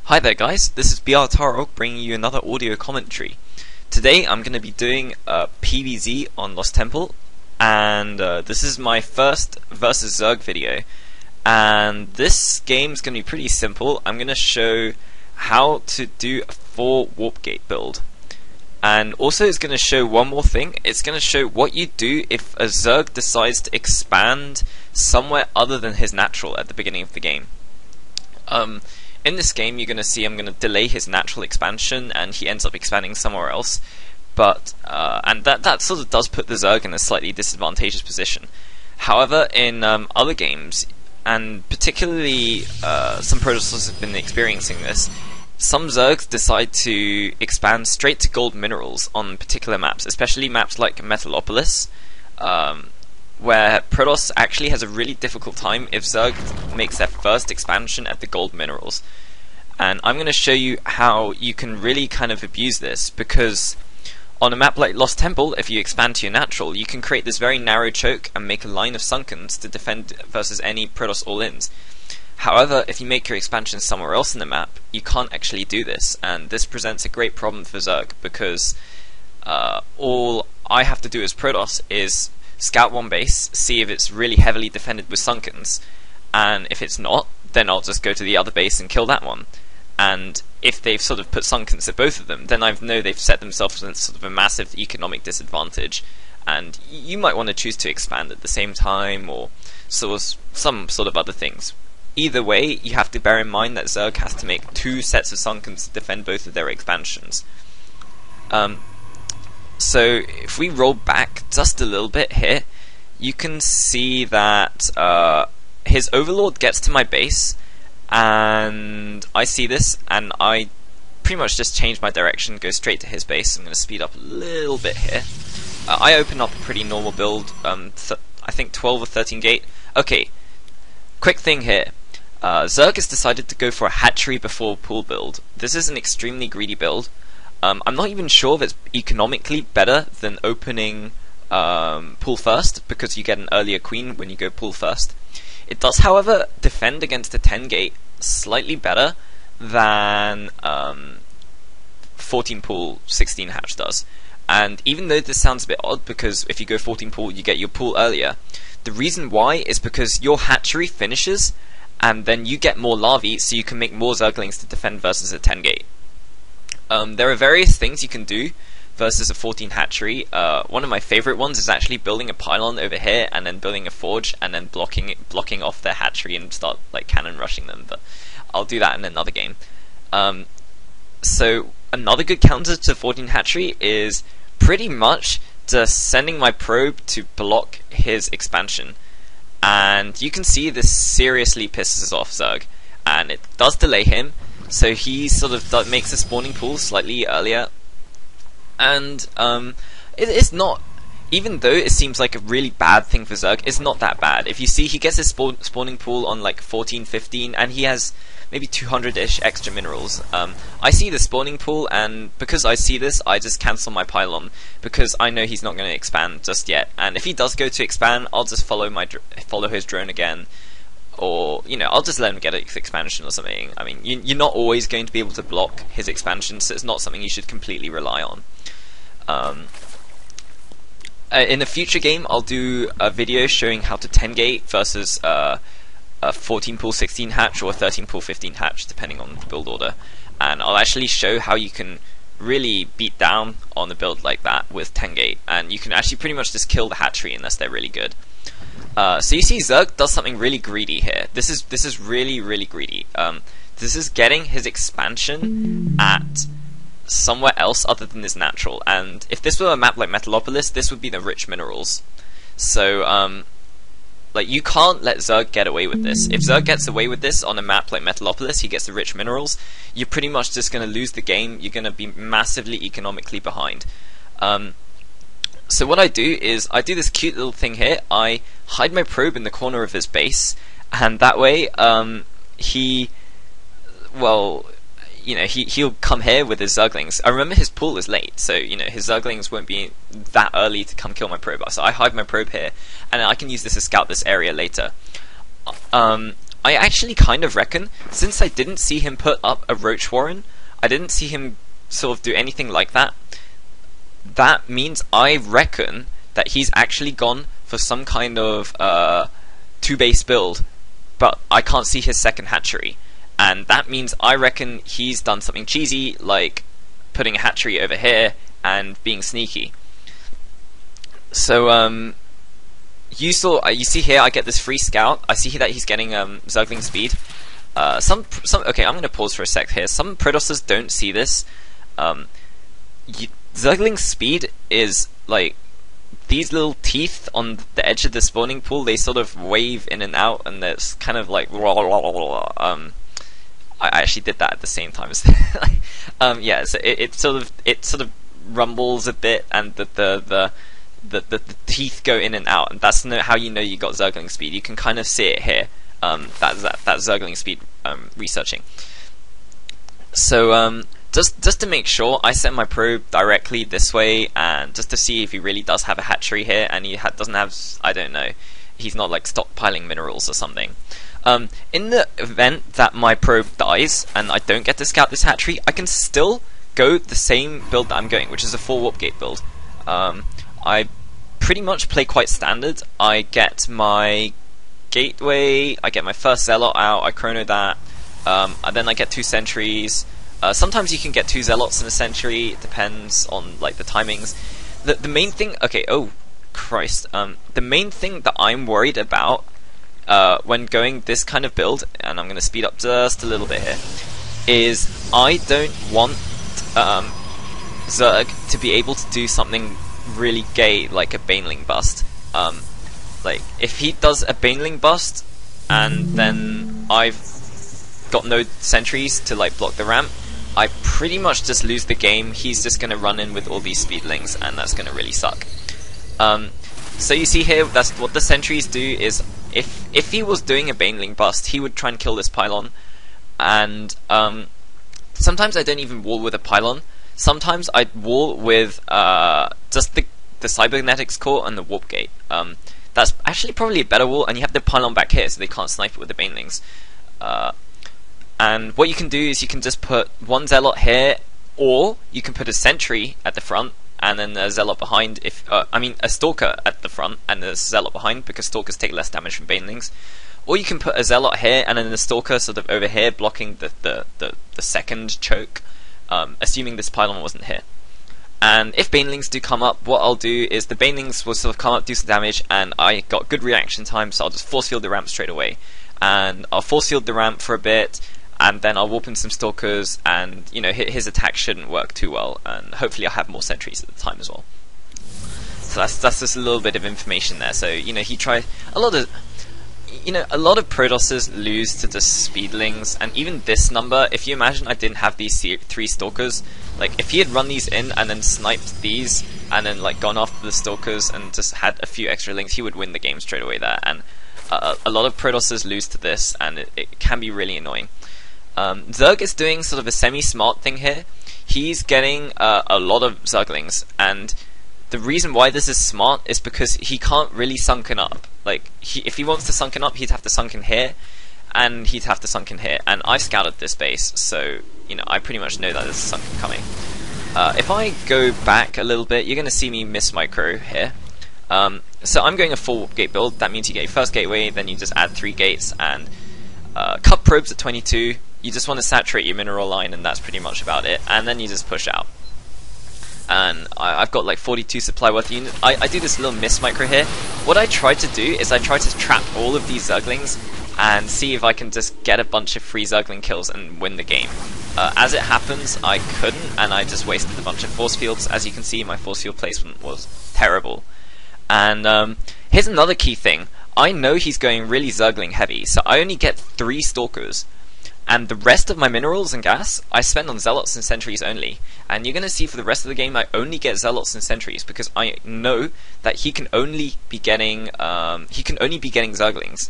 Hi there guys, this is BrTarolg bringing you another audio commentary. Today I'm going to be doing PvZ on Lost Temple, and this is my first versus Zerg video. And this game's going to be pretty simple. I'm going to show how to do a 4 warp gate build. And also it's going to show one more thing. It's going to show what you do if a Zerg decides to expand somewhere other than his natural at the beginning of the game. In this game, you're going to see I'm going to delay his natural expansion, and he ends up expanding somewhere else. But and that sort of does put the Zerg in a slightly disadvantageous position. However, in other games, and particularly some protosses have been experiencing this, some Zergs decide to expand straight to gold minerals on particular maps, especially maps like Metalopolis, where protoss actually has a really difficult time if Zerg makes their first expansion at the gold minerals. And I'm going to show you how you can really kind of abuse this, because on a map like Lost Temple, if you expand to your natural, you can create this very narrow choke and make a line of sunkens to defend versus any protoss all-ins. However, if you make your expansion somewhere else in the map, you can't actually do this, and this presents a great problem for Zerg, because all I have to do as protoss is scout one base, see if it's really heavily defended with sunkens, and if it's not, then I'll just go to the other base and kill that one. And if they've sort of put sunkens at both of them, then I know they've set themselves in sort of a massive economic disadvantage, and you might want to choose to expand at the same time, or some sort of other things. Either way, you have to bear in mind that Zerg has to make 2 sets of sunkens to defend both of their expansions. So if we roll back just a little bit here, you can see that his overlord gets to my base, and I see this, and I pretty much just change my direction, go straight to his base. I'm going to speed up a little bit here. I open up a pretty normal build, I think 12 or 13 gate. Okay, quick thing here. Zerg has decided to go for a hatchery before pool build. This is an extremely greedy build. I'm not even sure if it's economically better than opening pool first, because you get an earlier queen when you go pool first. It does, however, defend against a 10 gate slightly better than 14 pool 16 hatch does. And even though this sounds a bit odd, because if you go 14 pool you get your pool earlier, the reason why is because your hatchery finishes and then you get more larvae, so you can make more Zerglings to defend versus a 10 gate. There are various things you can do versus a 14 hatchery. One of my favorite ones is actually building a pylon over here and then building a forge and then blocking off their hatchery and start like cannon rushing them, but I'll do that in another game. So another good counter to 14 hatchery is pretty much just sending my probe to block his expansion, and you can see this seriously pisses off Zerg, and it does delay him. So he sort of makes the spawning pool slightly earlier, and it's not, even though it seems like a really bad thing for Zerg, it's not that bad. If you see, he gets his spawning pool on like 14, 15, and he has maybe 200-ish extra minerals. I see the spawning pool, and because I see this, I just cancel my pylon, because I know he's not going to expand just yet. And if he does go to expand, I'll just follow his drone again. Or, you know, I'll just let him get an expansion or something. I mean, you're not always going to be able to block his expansion, so it's not something you should completely rely on. In a future game, I'll do a video showing how to 10 gate versus a 14 pool 16 hatch or a 13 pool 15 hatch, depending on the build order. And I'll actually show how you can really beat down on a build like that with 10 gate. And you can actually pretty much just kill the hatchery unless they're really good. So you see Zerg does something really greedy here. This is really, really greedy. This is getting his expansion at somewhere else other than his natural. And if this were a map like Metalopolis, this would be the rich minerals. So, like, you can't let Zerg get away with this. If Zerg gets away with this on a map like Metalopolis, he gets the rich minerals, you're pretty much just going to lose the game. You're going to be massively economically behind. So what I do is, I do this cute little thing here. I hide my probe in the corner of his base, and that way, he'll come here with his Zerglings. I remember his pool is late, so, you know, his Zerglings won't be that early to come kill my probe. So I hide my probe here, and I can use this to scout this area later. I actually kind of reckon, since I didn't see him put up a Roach Warren, I didn't see him sort of do anything like that, that means I reckon that he's actually gone for some kind of 2-base build, but I can't see his second hatchery. And that means I reckon he's done something cheesy, like putting a hatchery over here and being sneaky. So you see here I get this free scout. I see that he's getting Zergling speed. Okay, I'm gonna pause for a sec here. Some protosses don't see this. Zergling speed is like these little teeth on the edge of the spawning pool. They sort of wave in and out, and there's kind of like I actually did that at the same time as yeah. So it sort of rumbles a bit, and the teeth go in and out, and that's how you know you got Zergling speed. You can kind of see it here. That Zergling speed researching. So just to make sure, I set my probe directly this way, and just to see if he really does have a hatchery here, and he doesn't have, I don't know, he's not like stockpiling minerals or something. In the event that my probe dies and I don't get to scout this hatchery, I can still go the same build that I'm going, which is a 4 warp gate build. I pretty much play quite standard. I get my gateway, I get my first zealot out, I chrono that, and then I get 2 sentries. Sometimes you can get 2 zealots in a sentry, it depends on like the timings. The main thing, okay, oh Christ, the main thing that I'm worried about when going this kind of build, and I'm going to speed up just a little bit here, is I don't want Zerg to be able to do something really gay like a Baneling bust. Like if he does a Baneling bust and then I've got no sentries to like block the ramp, I pretty much just lose the game. He's just going to run in with all these speedlings, and that's going to really suck. So you see here, that's what the sentries do. Is if he was doing a Baneling bust, he would try and kill this pylon, and sometimes I don't even wall with a pylon. Sometimes I'd wall with just the cybernetics core and the warp gate. That's actually probably a better wall, and you have the pylon back here, so they can't snipe it with the Banelings. And what you can do is you can just put 1 zealot here, or you can put a sentry at the front and then a zealot behind. I mean a stalker at the front and a zealot behind, because stalkers take less damage from Banelings. Or you can put a zealot here and then the stalker sort of over here blocking the second choke, assuming this pylon wasn't here. And if Banelings do come up, what I'll do is the Banelings will sort of come up, do some damage, and I got good reaction time, so I'll just force field the ramp straight away. And I'll force field the ramp for a bit, and then I'll warp in some stalkers, and you know his attack shouldn't work too well, and hopefully I'll have more sentries at the time as well. So that's just a little bit of information there. So you know he tried a lot of protosses lose to the speedlings, and even this number, if you imagine I didn't have these 3 stalkers, like if he had run these in and then sniped these and then like gone after the stalkers and just had a few extra links, he would win the game straight away there. And a lot of protosses lose to this, and it can be really annoying. Zerg is doing sort of a semi-smart thing here. He's getting a lot of Zerglings, and the reason why this is smart is because he can't really sunken up. Like, if he wants to sunken up, he'd have to sunken here, and he'd have to sunken here. And I scouted this base, so, you know, I pretty much know that there's a sunken coming. If I go back a little bit, you're going to see me miss my crew here. So I'm going a 4 warp gate build. That means you get your first gateway, then you just add 3 gates, and cut probes at 22. You just want to saturate your mineral line, and that's pretty much about it. And then you just push out. And I've got like 42 supply worth units. I do this little miss micro here. What I try to do is I try to trap all of these Zerglings and see if I can just get a bunch of free Zergling kills and win the game. As it happens, I couldn't, and I just wasted a bunch of force fields. As you can see, my force field placement was terrible. And here's another key thing. I know he's going really Zergling heavy, so I only get 3 stalkers. And the rest of my minerals and gas, I spend on zealots and sentries only. And you're going to see for the rest of the game, I only get zealots and sentries, because I know that he can only be getting Zerglings.